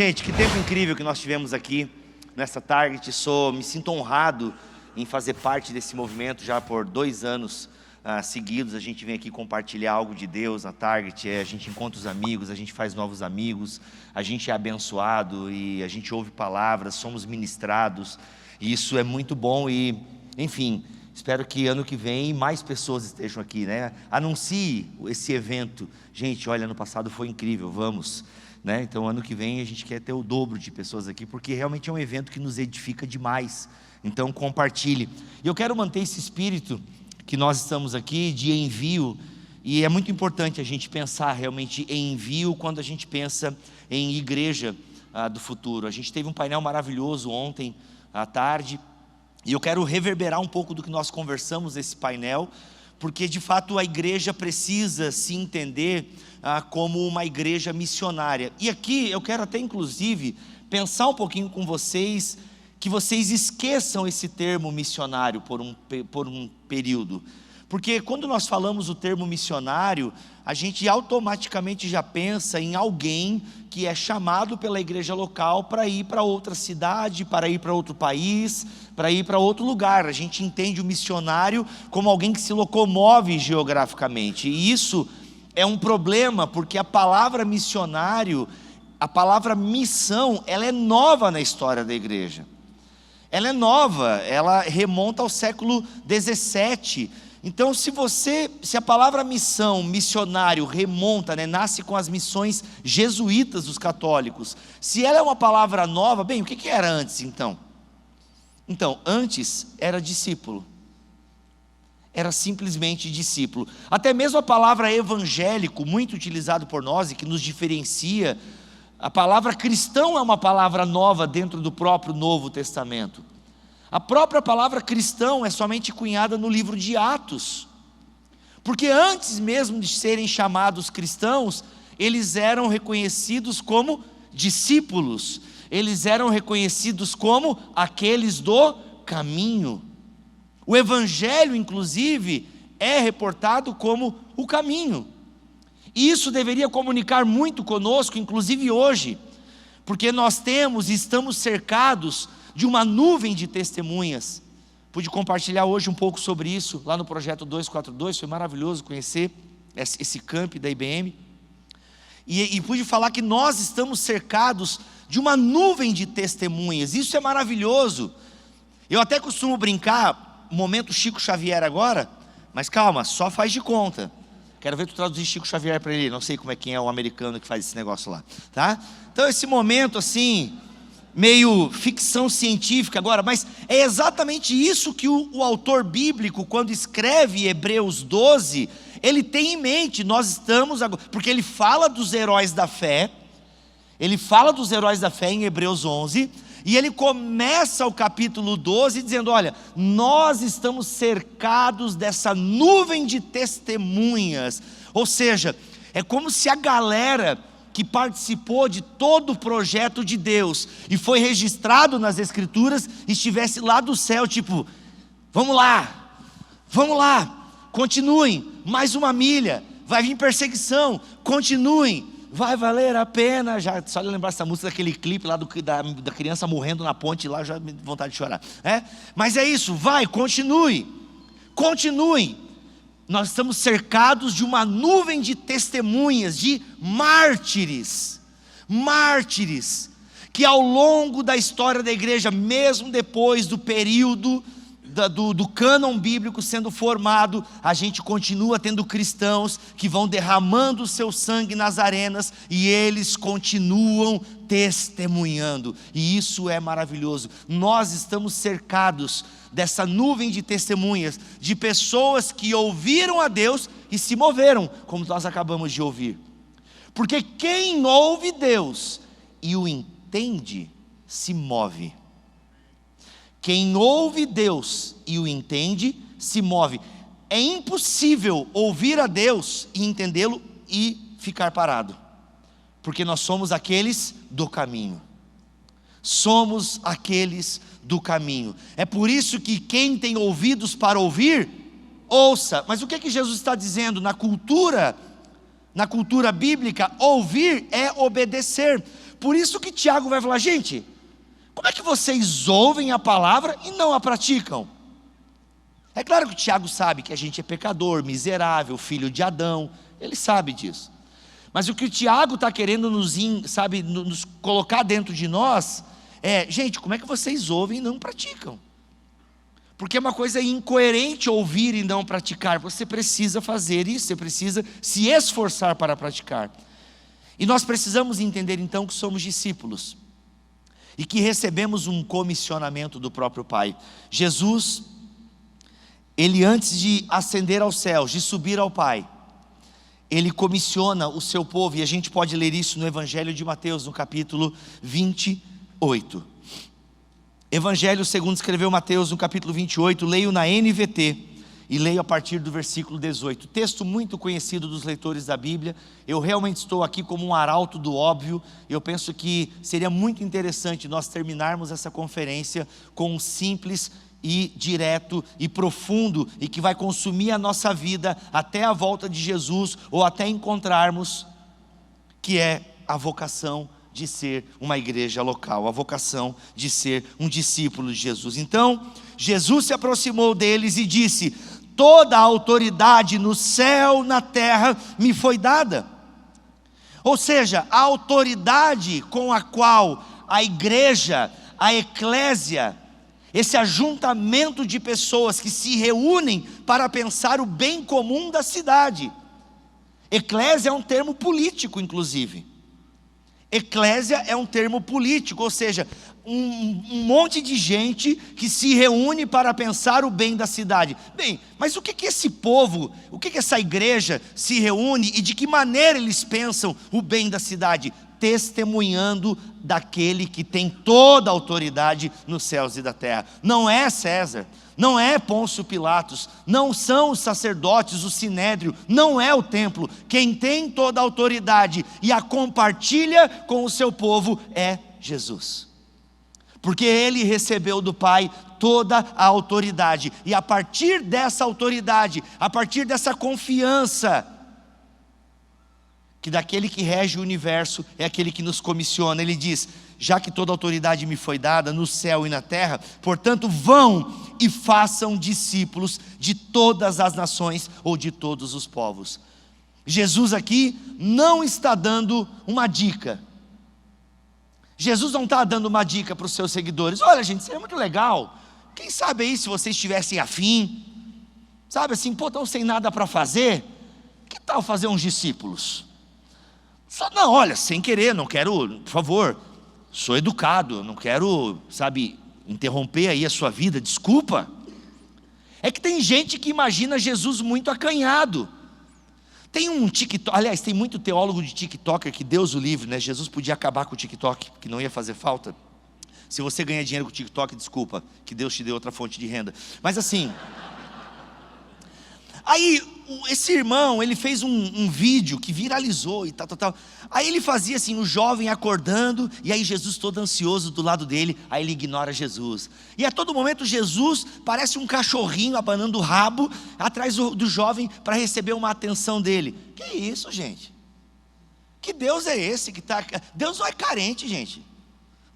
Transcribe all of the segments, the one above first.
Gente, que tempo incrível que nós tivemos aqui nessa Target. Me sinto honrado em fazer parte desse movimento já por 2 anos seguidos. A gente vem aqui compartilhar algo de Deus na Target, a gente encontra os amigos, a gente faz novos amigos, a gente é abençoado e a gente ouve palavras, somos ministrados, e isso é muito bom. E, enfim, espero que ano que vem mais pessoas estejam aqui, né? Anuncie esse evento. Gente, olha, ano passado foi incrível, vamos, né? Então ano que vem a gente quer ter o dobro de pessoas aqui, porque realmente é um evento que nos edifica demais. Então compartilhe. E eu quero manter esse espírito que nós estamos aqui de envio, e é muito importante a gente pensar realmente em envio quando a gente pensa em igreja do futuro. A gente teve um painel maravilhoso ontem à tarde, e eu quero reverberar um pouco do que nós conversamos nesse painel, porque de fato a igreja precisa se entender como uma igreja missionária. E aqui eu quero até inclusive pensar um pouquinho com vocês, que vocês esqueçam esse termo missionário por um período. Porque quando nós falamos o termo missionário, a gente automaticamente já pensa em alguém que é chamado pela igreja local para ir para outra cidade, para ir para outro país, para ir para outro lugar. A gente entende o missionário como alguém que se locomove geograficamente. E isso é um problema, porque a palavra missionário, a palavra missão, ela é nova na história da igreja. Ela é nova, ela remonta ao século 17. Então se a palavra missão, missionário, remonta, né, nasce com as missões jesuítas dos católicos, se ela é uma palavra nova, bem, o que era antes então? Então, antes era discípulo, era simplesmente discípulo. Até mesmo a palavra evangélico, muito utilizado por nós e que nos diferencia, a palavra cristão é uma palavra nova dentro do próprio Novo Testamento. A própria palavra cristão é somente cunhada no livro de Atos, porque antes mesmo de serem chamados cristãos, eles eram reconhecidos como discípulos, eles eram reconhecidos como aqueles do caminho. O evangelho, inclusive, é reportado como o caminho. E isso deveria comunicar muito conosco, inclusive hoje, porque nós temos e estamos cercados de uma nuvem de testemunhas. Pude compartilhar hoje um pouco sobre isso, lá no Projeto 242, foi maravilhoso conhecer esse camp da IBM, e pude falar que nós estamos cercados de uma nuvem de testemunhas. Isso é maravilhoso. Eu até costumo brincar, momento Chico Xavier agora, mas calma, só faz de conta. Quero ver tu traduzir Chico Xavier para ele, não sei como é quem é o americano que faz esse negócio lá, tá? Então esse momento assim, meio ficção científica agora, mas é exatamente isso que o autor bíblico, quando escreve Hebreus 12, ele tem em mente. Nós estamos agora, porque ele fala dos heróis da fé, em Hebreus 11, e ele começa o capítulo 12 dizendo: olha, nós estamos cercados dessa nuvem de testemunhas. Ou seja, é como se a galera que participou de todo o projeto de Deus e foi registrado nas escrituras, estivesse lá do céu, tipo, vamos lá, continuem, mais uma milha, vai vir perseguição, continuem, vai valer a pena. Já só lembrar essa música daquele clipe lá da criança morrendo na ponte lá, já me deu vontade de chorar, mas é isso, continuem. Nós estamos cercados de uma nuvem de testemunhas, de mártires, que ao longo da história da igreja, mesmo depois do período do cânon bíblico sendo formado, a gente continua tendo cristãos que vão derramando o seu sangue nas arenas, e eles continuam testemunhando, e isso é maravilhoso. Nós estamos cercados dessa nuvem de testemunhas, de pessoas que ouviram a Deus e se moveram, como nós acabamos de ouvir. Porque quem ouve Deus e o entende, se move. Quem ouve Deus e o entende, se move. É impossível ouvir a Deus e entendê-lo e ficar parado, porque nós somos aqueles do caminho. Somos aqueles do caminho. É por isso que quem tem ouvidos para ouvir, ouça. Mas o que Jesus está dizendo? Na cultura bíblica, ouvir é obedecer. Por isso que Tiago vai falar: gente, como é que vocês ouvem a palavra e não a praticam? É claro que o Tiago sabe que a gente é pecador, miserável, filho de Adão, ele sabe disso. Mas o que o Tiago está querendo nos colocar dentro de nós é: gente, como é que vocês ouvem e não praticam? Porque é uma coisa incoerente ouvir e não praticar. Você precisa fazer isso, você precisa se esforçar para praticar. E nós precisamos entender então que somos discípulos e que recebemos um comissionamento do próprio Pai. Jesus, ele antes de ascender aos céus, de subir ao Pai, ele comissiona o seu povo, e a gente pode ler isso no Evangelho de Mateus, no capítulo 28. Evangelho segundo escreveu Mateus, no capítulo 28, leio na NVT, e leio a partir do versículo 18. Texto muito conhecido dos leitores da Bíblia. Eu realmente estou aqui como um arauto do óbvio. Eu penso que seria muito interessante nós terminarmos essa conferência com um simples e direto e profundo, e que vai consumir a nossa vida até a volta de Jesus, ou até encontrarmos, que é a vocação de ser uma igreja local, a vocação de ser um discípulo de Jesus. Então, Jesus se aproximou deles e disse: toda a autoridade no céu, na terra, me foi dada. Ou seja, a autoridade com a qual a igreja, a eclésia, esse ajuntamento de pessoas que se reúnem para pensar o bem comum da cidade. Eclésia é um termo político, inclusive. Eclésia é um termo político, ou seja, um monte de gente que se reúne para pensar o bem da cidade. Bem, mas o que esse povo, o que essa igreja se reúne e de que maneira eles pensam o bem da cidade? Testemunhando daquele que tem toda a autoridade nos céus e da terra. Não é César, não é Pôncio Pilatos, não são os sacerdotes, o sinédrio, não é o templo. Quem tem toda a autoridade e a compartilha com o seu povo é Jesus, porque ele recebeu do Pai toda a autoridade, e a partir dessa autoridade, a partir dessa confiança, que daquele que rege o universo é aquele que nos comissiona, ele diz: já que toda autoridade me foi dada no céu e na terra, portanto vão e façam discípulos de todas as nações, ou de todos os povos. Jesus aqui não está dando uma dica. Jesus não está dando uma dica para os seus seguidores: olha gente, seria muito legal, quem sabe aí se vocês estivessem afim, sabe assim, pô, estão sem nada para fazer, que tal fazer uns discípulos? Só, não, olha, sem querer, não quero, por favor, sou educado, não quero, sabe, interromper aí a sua vida, desculpa. É que tem gente que imagina Jesus muito acanhado. Tem um TikTok, aliás, tem muito teólogo de TikToker que Deus o livre, né? Jesus podia acabar com o TikTok, que não ia fazer falta. Se você ganha dinheiro com o TikTok, desculpa, que Deus te dê outra fonte de renda. Mas assim, aí esse irmão, ele fez um vídeo que viralizou e tal. Aí ele fazia assim, o jovem acordando, e aí Jesus todo ansioso do lado dele, aí ele ignora Jesus. E a todo momento Jesus parece um cachorrinho abanando o rabo atrás do jovem para receber uma atenção dele. Que isso, gente? Que Deus é esse que está... Deus não é carente, gente.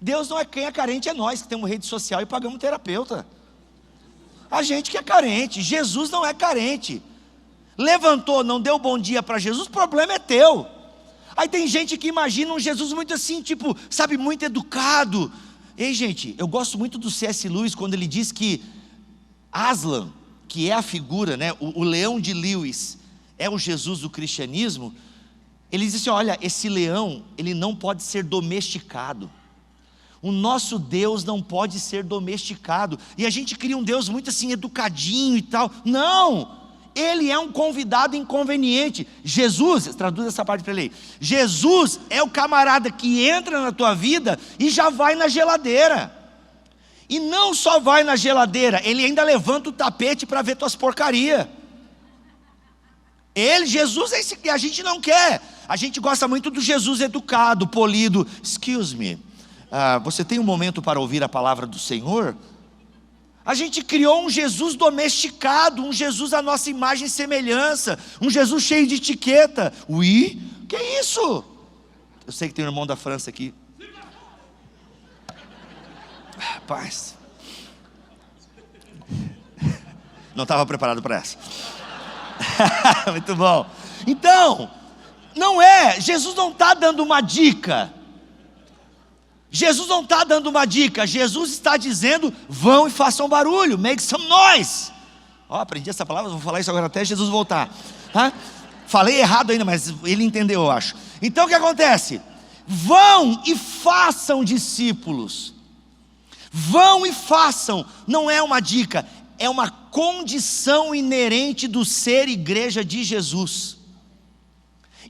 Deus não é... Quem é carente é nós, que temos rede social e pagamos terapeuta. A gente que é carente. Jesus não é carente. Levantou, não deu bom dia para Jesus, o problema é teu. Aí tem gente que imagina um Jesus muito assim, tipo, sabe, muito educado. Ei gente, eu gosto muito do C.S. Lewis, quando ele diz que Aslan, que é a figura, né, o leão de Lewis, é o Jesus do cristianismo. Ele diz assim: olha, esse leão, ele não pode ser domesticado. O nosso Deus não pode ser domesticado. E a gente cria um Deus muito assim, educadinho e tal. Não! Ele é um convidado inconveniente. Jesus, traduz essa parte para ele. Jesus é o camarada que entra na tua vida e já vai na geladeira. E não só vai na geladeira, ele ainda levanta o tapete para ver tuas porcarias. Jesus é esse que a gente não quer. A gente gosta muito do Jesus educado, polido. Excuse me, você tem um momento para ouvir a palavra do Senhor? A gente criou um Jesus domesticado, um Jesus à nossa imagem e semelhança, um Jesus cheio de etiqueta. Ui, que isso? Eu sei que tem um irmão da França aqui. Paz. Não estava preparado para essa. Muito bom. Então, Jesus não está dando uma dica. Jesus não está dando uma dica. Jesus está dizendo: vão e façam barulho, make some noise. Aprendi essa palavra, vou falar isso agora até Jesus voltar. Falei errado ainda, mas ele entendeu, eu acho. Então o que acontece? Vão e façam discípulos. Vão e façam. Não é uma dica, é uma condição inerente do ser igreja de Jesus.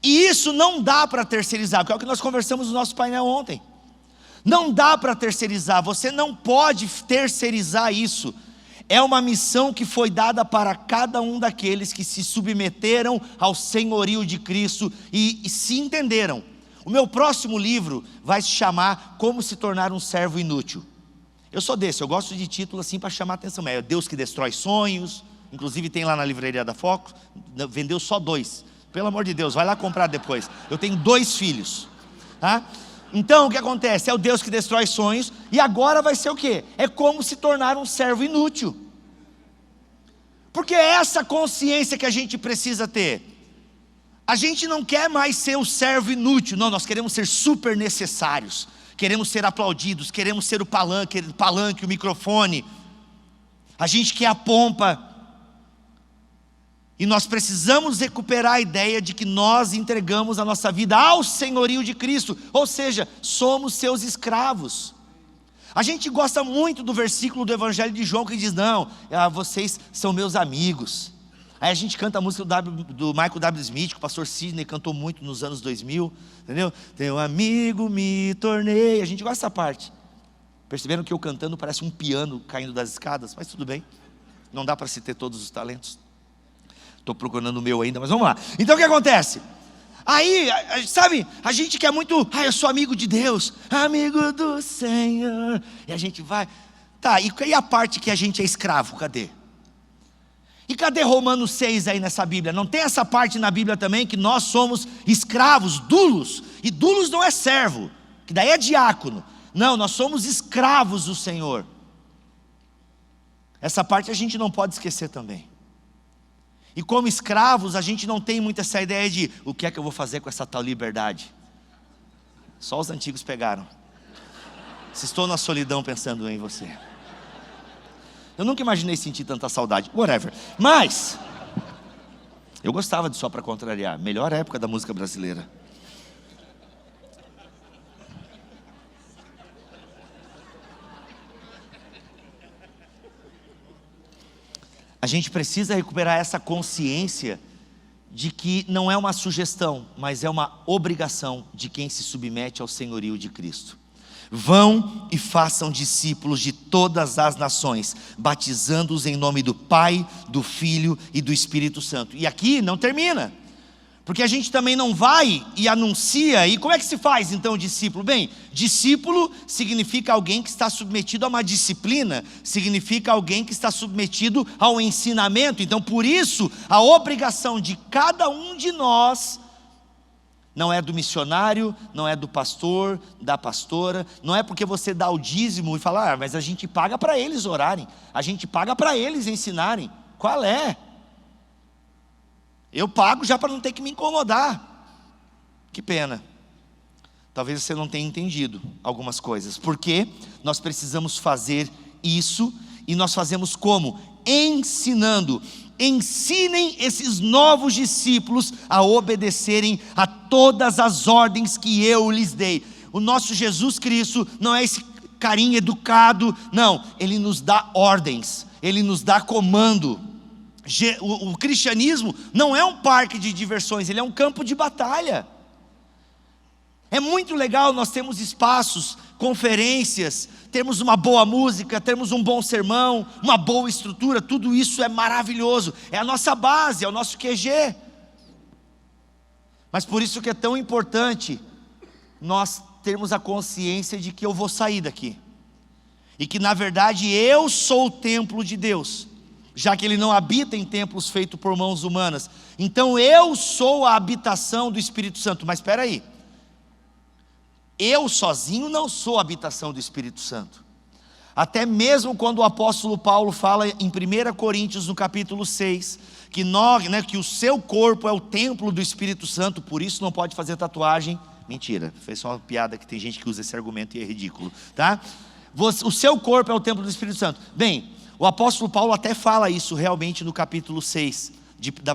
E isso não dá para terceirizar, porque é o que nós conversamos no nosso painel ontem. Não dá para terceirizar, você não pode terceirizar isso. É uma missão que foi dada para cada um daqueles que se submeteram ao senhorio de Cristo e se entenderam. O meu próximo livro vai se chamar Como se tornar um servo inútil. Eu sou desse, eu gosto de título assim para chamar a atenção. É Deus que destrói sonhos. Inclusive tem lá na livraria da Foco, vendeu só 2. Pelo amor de Deus, vai lá comprar depois. Eu tenho 2 filhos, tá? Então o que acontece? É o Deus que destrói sonhos. E agora vai ser o quê? É como se tornar um servo inútil. Porque é essa consciência que a gente precisa ter. A gente não quer mais ser o servo inútil. Não, nós queremos ser super necessários. Queremos ser aplaudidos. Queremos ser o palanque, o microfone. A gente quer a pompa. E nós precisamos recuperar a ideia de que nós entregamos a nossa vida ao senhorio de Cristo, ou seja, somos seus escravos. A gente gosta muito do versículo do Evangelho de João que diz: não, vocês são meus amigos. Aí a gente canta a música do Michael W. Smith, que o pastor Sidney cantou muito nos anos 2000, entendeu? Teu amigo me tornei. A gente gosta dessa parte. Perceberam que eu cantando parece um piano caindo das escadas? Mas tudo bem, não dá para se ter todos os talentos. Estou procurando o meu ainda, mas vamos lá. Então o que acontece? Aí, sabe, a gente quer muito: eu sou amigo de Deus, amigo do Senhor. E a gente vai, tá, e a parte que a gente é escravo, cadê? E cadê Romanos 6 aí nessa Bíblia? Não tem essa parte na Bíblia também que nós somos escravos, dulos? E dulos não é servo, que daí é diácono. Não, nós somos escravos do Senhor. Essa parte a gente não pode esquecer também. E como escravos, a gente não tem muito essa ideia de: o que é que eu vou fazer com essa tal liberdade? Só os antigos pegaram. Se estou na solidão pensando em você. Eu nunca imaginei sentir tanta saudade. Whatever. Mas eu gostava de Só Pra Contrariar. Melhor época da música brasileira. A gente precisa recuperar essa consciência de que não é uma sugestão, mas é uma obrigação de quem se submete ao senhorio de Cristo. Vão e façam discípulos de todas as nações, batizando-os em nome do Pai, do Filho e do Espírito Santo. E aqui não termina, porque a gente também não vai e anuncia. E como é que se faz então discípulo? Bem, discípulo significa alguém que está submetido a uma disciplina, significa alguém que está submetido ao ensinamento. Então por isso a obrigação de cada um de nós não é do missionário, não é do pastor, da pastora. Não é porque você dá o dízimo e fala: mas a gente paga para eles orarem, a gente paga para eles ensinarem. Qual é? Eu pago já para não ter que me incomodar. Que pena. Talvez você não tenha entendido algumas coisas. Porque nós precisamos fazer isso. E nós fazemos como? Ensinando. Ensinem esses novos discípulos a obedecerem a todas as ordens que eu lhes dei. O nosso Jesus Cristo não é esse carinha educado. Não, Ele nos dá ordens. Ele nos dá comando. O cristianismo não é um parque de diversões, ele é um campo de batalha. É muito legal nós termos espaços, conferências, termos uma boa música, termos um bom sermão, uma boa estrutura. Tudo isso é maravilhoso, é a nossa base, é o nosso QG. Mas por isso que é tão importante nós termos a consciência de que eu vou sair daqui, e que na verdade eu sou o templo de Deus, já que Ele não habita em templos feitos por mãos humanas. Então eu sou a habitação do Espírito Santo. Mas espera aí, eu sozinho não sou a habitação do Espírito Santo. Até mesmo quando o apóstolo Paulo fala em 1 Coríntios, no capítulo 6, que, que o seu corpo é o templo do Espírito Santo, por isso não pode fazer tatuagem. Mentira, foi só uma piada, que tem gente que usa esse argumento e é ridículo, tá? O seu corpo é o templo do Espírito Santo. Bem, o apóstolo Paulo até fala isso realmente no capítulo 6,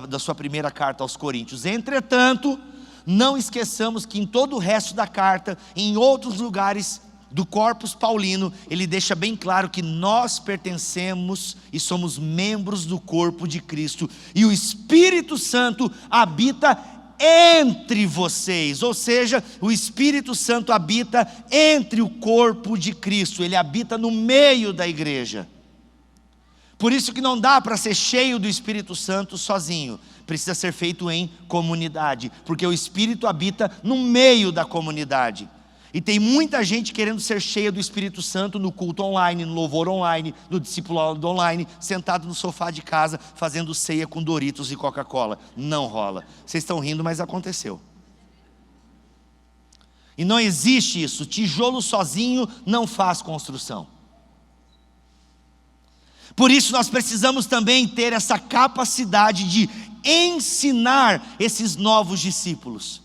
da sua primeira carta aos Coríntios. Entretanto, não esqueçamos que em todo o resto da carta, em outros lugares do corpus paulino, ele deixa bem claro que nós pertencemos e somos membros do corpo de Cristo, e o Espírito Santo habita entre vocês, ou seja, o Espírito Santo habita entre o corpo de Cristo, ele habita no meio da igreja. Por isso que não dá para ser cheio do Espírito Santo sozinho, precisa ser feito em comunidade, porque o Espírito habita no meio da comunidade. E tem muita gente querendo ser cheia do Espírito Santo no culto online, no louvor online, no discipulado online, sentado no sofá de casa, fazendo ceia com Doritos e Coca-Cola. Não rola. Vocês estão rindo, mas aconteceu. E não existe isso. Tijolo sozinho não faz construção. Por isso nós precisamos também ter essa capacidade de ensinar esses novos discípulos.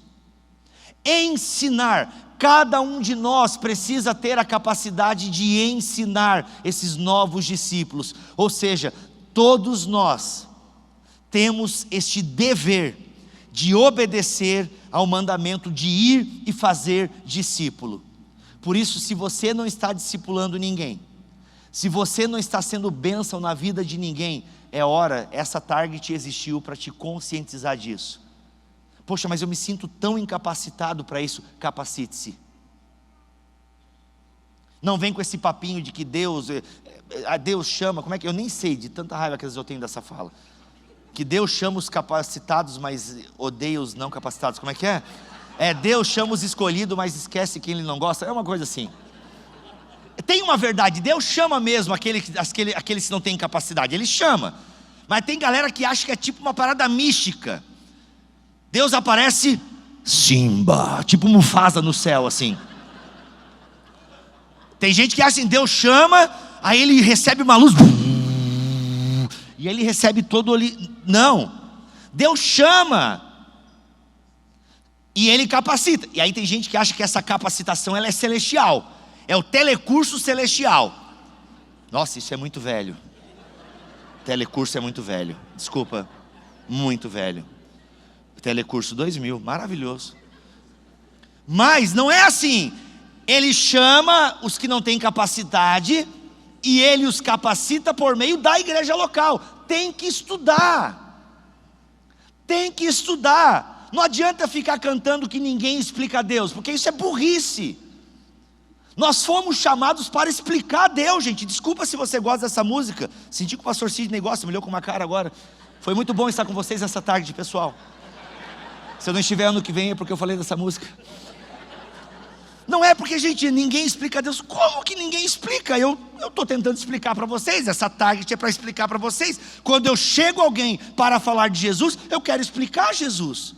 Ensinar. Cada um de nós precisa ter a capacidade de ensinar esses novos discípulos. Ou seja, todos nós temos este dever de obedecer ao mandamento de ir e fazer discípulo. Por isso, se você não está discipulando ninguém, se você não está sendo bênção na vida de ninguém, é hora, essa Target existiu para te conscientizar disso. Poxa, mas eu me sinto tão incapacitado para isso. Capacite-se. Não vem com esse papinho de que Deus chama, como é que, eu nem sei, de tanta raiva que às vezes eu tenho dessa fala. Que Deus chama os capacitados, mas odeia os não capacitados, como é que é? Deus chama os escolhidos, mas esquece quem Ele não gosta, é uma coisa assim. Tem uma verdade, Deus chama mesmo aqueles que não têm capacidade, Ele chama. Mas tem galera que acha que é tipo uma parada mística. Deus aparece, Simba, tipo Mufasa no céu assim. Tem gente que acha assim, Deus chama, aí ele recebe uma luz, e ele recebe todo ali. Não, Deus chama, e Ele capacita. E aí tem gente que acha que essa capacitação ela é celestial, é o telecurso celestial. Nossa, isso é muito velho. Telecurso é muito velho, desculpa, muito velho. Telecurso 2000, maravilhoso. Mas não é assim. Ele chama os que não têm capacidade e Ele os capacita por meio da igreja local. Tem que estudar. Tem que estudar. Não adianta ficar cantando que ninguém explica a Deus, porque isso é burrice. Nós fomos chamados para explicar a Deus, gente. Desculpa se você gosta dessa música. Senti que o pastor Sidney gosta, me olhou com uma cara agora. Foi muito bom estar com vocês essa tarde, pessoal. Se eu não estiver ano que vem é porque eu falei dessa música. Não é porque, gente, ninguém explica a Deus. Como que ninguém explica? Eu estou tentando explicar para vocês. Essa target é para explicar para vocês. Quando eu chego alguém para falar de Jesus, eu quero explicar Jesus.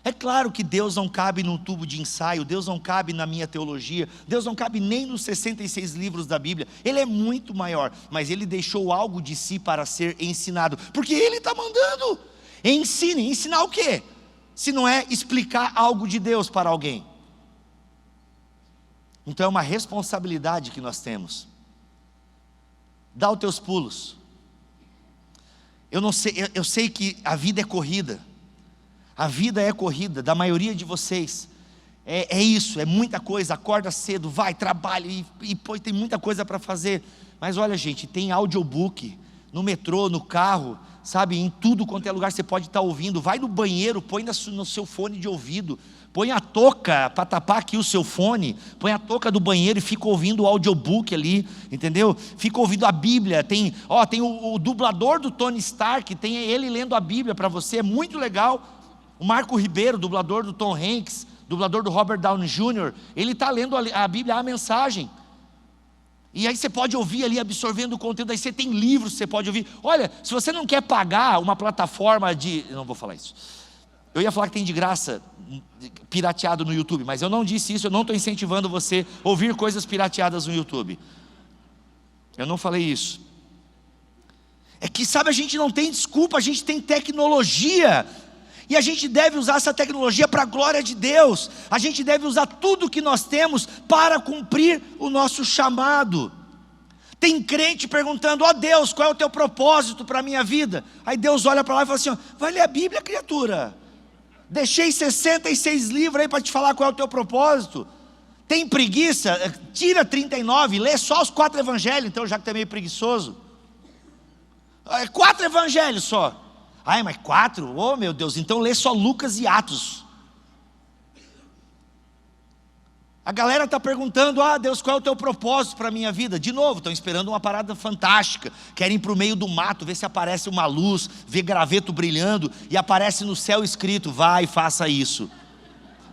É claro que Deus não cabe num tubo de ensaio, Deus não cabe na minha teologia, Deus não cabe nem nos 66 livros da Bíblia. Ele é muito maior, mas Ele deixou algo de si para ser ensinado, porque Ele está mandando. Ensine, ensinar o quê? Se não é explicar algo de Deus para alguém. Então é uma responsabilidade que nós temos. Dá os teus pulos. Eu sei que a vida é corrida. A vida é corrida da maioria de vocês. É isso, é muita coisa. Acorda cedo, vai, trabalha e pô, tem muita coisa para fazer. Mas olha, gente, tem audiobook no metrô, no carro, sabe, em tudo quanto é lugar você pode estar ouvindo. Vai no banheiro, põe no seu fone de ouvido, põe a touca para tapar aqui o seu fone, põe a touca do banheiro e fica ouvindo o audiobook ali, entendeu? Fica ouvindo a Bíblia. Tem o dublador do Tony Stark, tem ele lendo a Bíblia para você, é muito legal. O Marco Ribeiro, dublador do Tom Hanks, dublador do Robert Downey Jr., ele está lendo a Bíblia, a mensagem. E aí você pode ouvir ali, absorvendo o conteúdo. Aí você tem livros que você pode ouvir. Olha, se você não quer pagar uma plataforma de... Eu não vou falar isso. Eu ia falar que tem de graça, pirateado no YouTube, mas eu não disse isso. Eu não estou incentivando você a ouvir coisas pirateadas no YouTube. Eu não falei isso. É que, sabe, a gente não tem desculpa, a gente tem tecnologia. E a gente deve usar essa tecnologia para a glória de Deus. A gente deve usar tudo que nós temos para cumprir o nosso chamado. Tem crente perguntando: ó Deus, qual é o teu propósito para a minha vida? Aí Deus olha para lá e fala assim: ó, vai ler a Bíblia, criatura. Deixei 66 livros aí para te falar qual é o teu propósito. Tem preguiça? Tira 39, lê só os 4 evangelhos, então, já que tu é meio preguiçoso. 4 evangelhos só. Ai, mas 4? Oh meu Deus, então lê só Lucas e Atos. A galera está perguntando: ah Deus, qual é o teu propósito para a minha vida? De novo, estão esperando uma parada fantástica. Querem ir para o meio do mato, ver se aparece uma luz, ver graveto brilhando, e aparece no céu escrito: vai, faça isso.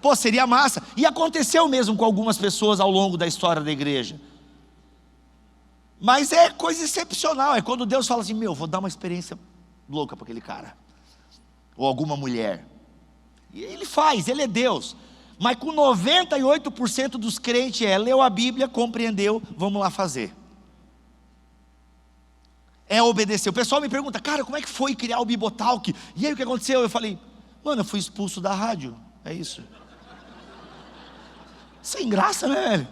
Pô, seria massa. E aconteceu mesmo com algumas pessoas ao longo da história da igreja. Mas é coisa excepcional. É quando Deus fala assim: meu, vou dar uma experiência louca para aquele cara, ou alguma mulher. E ele faz, ele é Deus. Mas com 98% dos crentes leu a Bíblia, compreendeu, vamos lá fazer. É obedecer. O pessoal me pergunta: cara, como é que foi criar o Bibotalk? E aí o que aconteceu? Eu falei: mano, eu fui expulso da rádio. É isso. Sem graça, né, velho?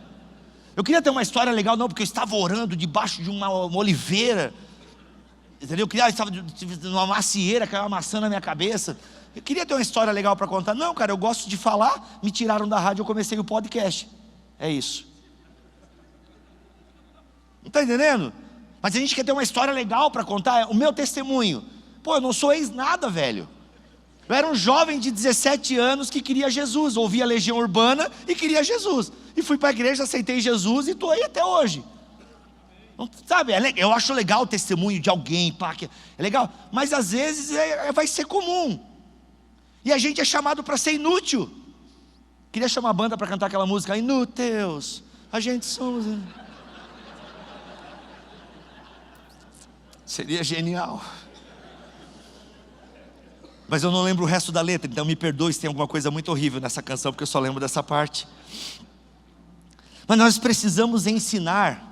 Eu queria ter uma história legal, não, porque eu estava orando debaixo de uma oliveira, entendeu? Eu estava numa macieira, caiu uma maçã na minha cabeça. Eu queria ter uma história legal para contar. Não, cara, eu gosto de falar. Me tiraram da rádio, eu comecei o podcast. É isso. Não está entendendo? Mas a gente quer ter uma história legal para contar. O meu testemunho: pô, eu não sou ex-nada, velho. Eu era um jovem de 17 anos que queria Jesus, ouvia a Legião Urbana e queria Jesus. E fui para a igreja, aceitei Jesus e estou aí até hoje. Sabe, eu acho legal o testemunho de alguém, pá, é legal. Mas às vezes vai ser comum. E a gente é chamado para ser inútil. Queria chamar a banda para cantar aquela música: inúteis, a gente somos. Seria genial. Mas eu não lembro o resto da letra, então me perdoe se tem alguma coisa muito horrível nessa canção, porque eu só lembro dessa parte. Mas nós precisamos ensinar.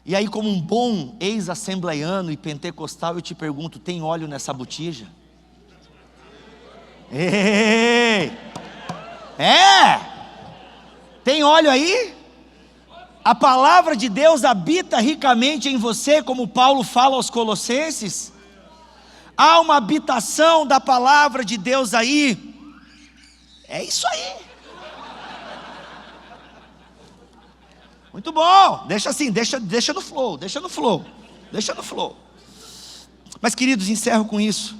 E aí, como um bom ex-assembleiano e pentecostal, eu te pergunto: tem óleo nessa botija? Ei! Tem óleo aí? A palavra de Deus habita ricamente em você, como Paulo fala aos Colossenses. Há uma habitação da palavra de Deus aí. É isso aí. Muito bom. Deixa assim, deixa no flow, deixa no flow. Mas, queridos, encerro com isso.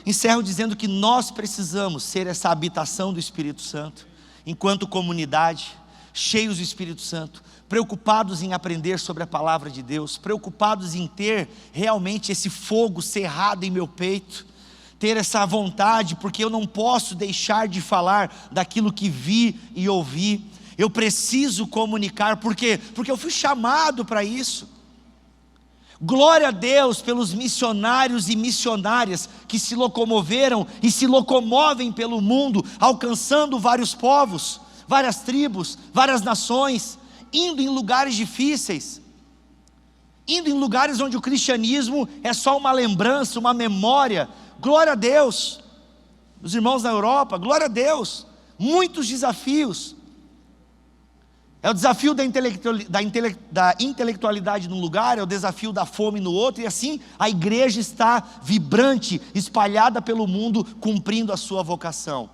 Encerro dizendo que nós precisamos ser essa habitação do Espírito Santo, enquanto comunidade, cheios do Espírito Santo, preocupados em aprender sobre a palavra de Deus, preocupados em ter realmente esse fogo cerrado em meu peito, ter essa vontade, porque eu não posso deixar de falar daquilo que vi e ouvi. Eu preciso comunicar, por quê? Porque eu fui chamado para isso. Glória a Deus pelos missionários e missionárias que se locomoveram e se locomovem pelo mundo, alcançando vários povos, várias tribos, várias nações, indo em lugares difíceis, indo em lugares onde o cristianismo é só uma lembrança, uma memória. Glória a Deus. Os irmãos na Europa, glória a Deus. Muitos desafios. É o desafio da intelectualidade num lugar, é o desafio da fome no outro, e assim a igreja está vibrante, espalhada pelo mundo, cumprindo a sua vocação.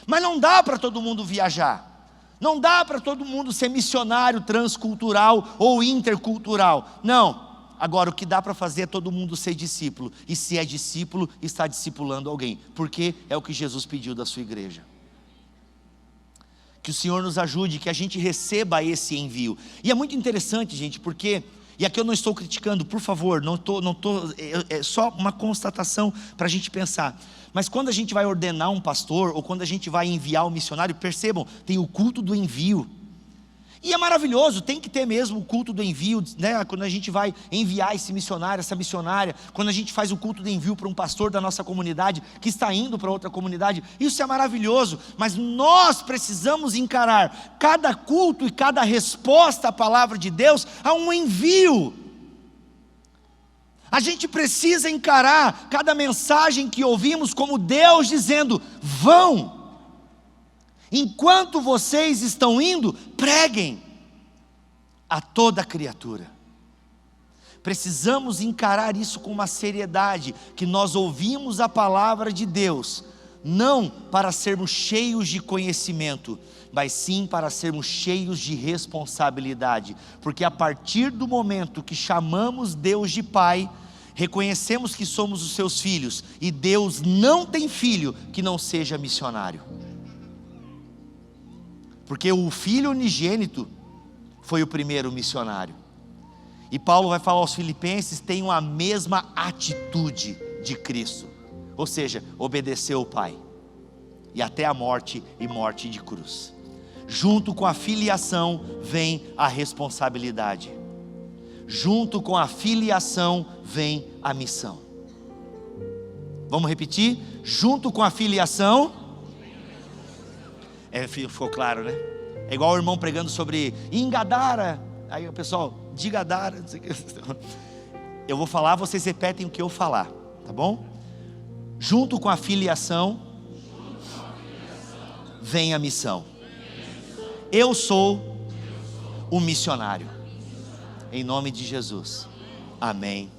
Mas não dá para todo mundo viajar, não dá para todo mundo ser missionário transcultural ou intercultural, não. Agora o que dá para fazer é todo mundo ser discípulo, e se é discípulo, está discipulando alguém, porque é o que Jesus pediu da sua igreja. Que o Senhor nos ajude, que a gente receba esse envio. E é muito interessante, gente, porque, e aqui eu não estou criticando, por favor, é só uma constatação para a gente pensar. Mas quando a gente vai ordenar um pastor, ou quando a gente vai enviar um missionário, percebam, tem o culto do envio. E é maravilhoso, tem que ter mesmo o culto do envio, né? Quando a gente vai enviar esse missionário, essa missionária, quando a gente faz o culto do envio para um pastor da nossa comunidade, que está indo para outra comunidade, isso é maravilhoso, mas nós precisamos encarar cada culto e cada resposta à palavra de Deus a um envio. A gente precisa encarar cada mensagem que ouvimos como Deus dizendo: vão. Enquanto vocês estão indo, preguem a toda criatura. Precisamos encarar isso com uma seriedade, que nós ouvimos a palavra de Deus, não para sermos cheios de conhecimento, mas sim para sermos cheios de responsabilidade, porque a partir do momento que chamamos Deus de Pai, reconhecemos que somos os seus filhos, e Deus não tem filho que não seja missionário. Porque o filho unigênito foi o primeiro missionário. E Paulo vai falar aos filipenses: tenham a mesma atitude de Cristo. Ou seja, obedeceu o Pai. E até a morte, e morte de cruz. Junto com a filiação vem a responsabilidade. Junto com a filiação vem a missão. Vamos repetir? Junto com a filiação... ficou claro, né? É igual o irmão pregando sobre Ingadara. Aí o pessoal, de Gadara, não sei o que. Eu vou falar, vocês repetem o que eu falar, tá bom? Junto com a filiação vem a missão. Eu sou o missionário. Em nome de Jesus. Amém.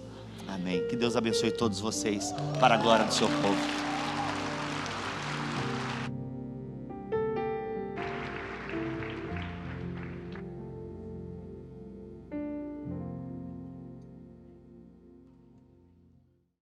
Amém. Que Deus abençoe todos vocês, para a glória do seu povo.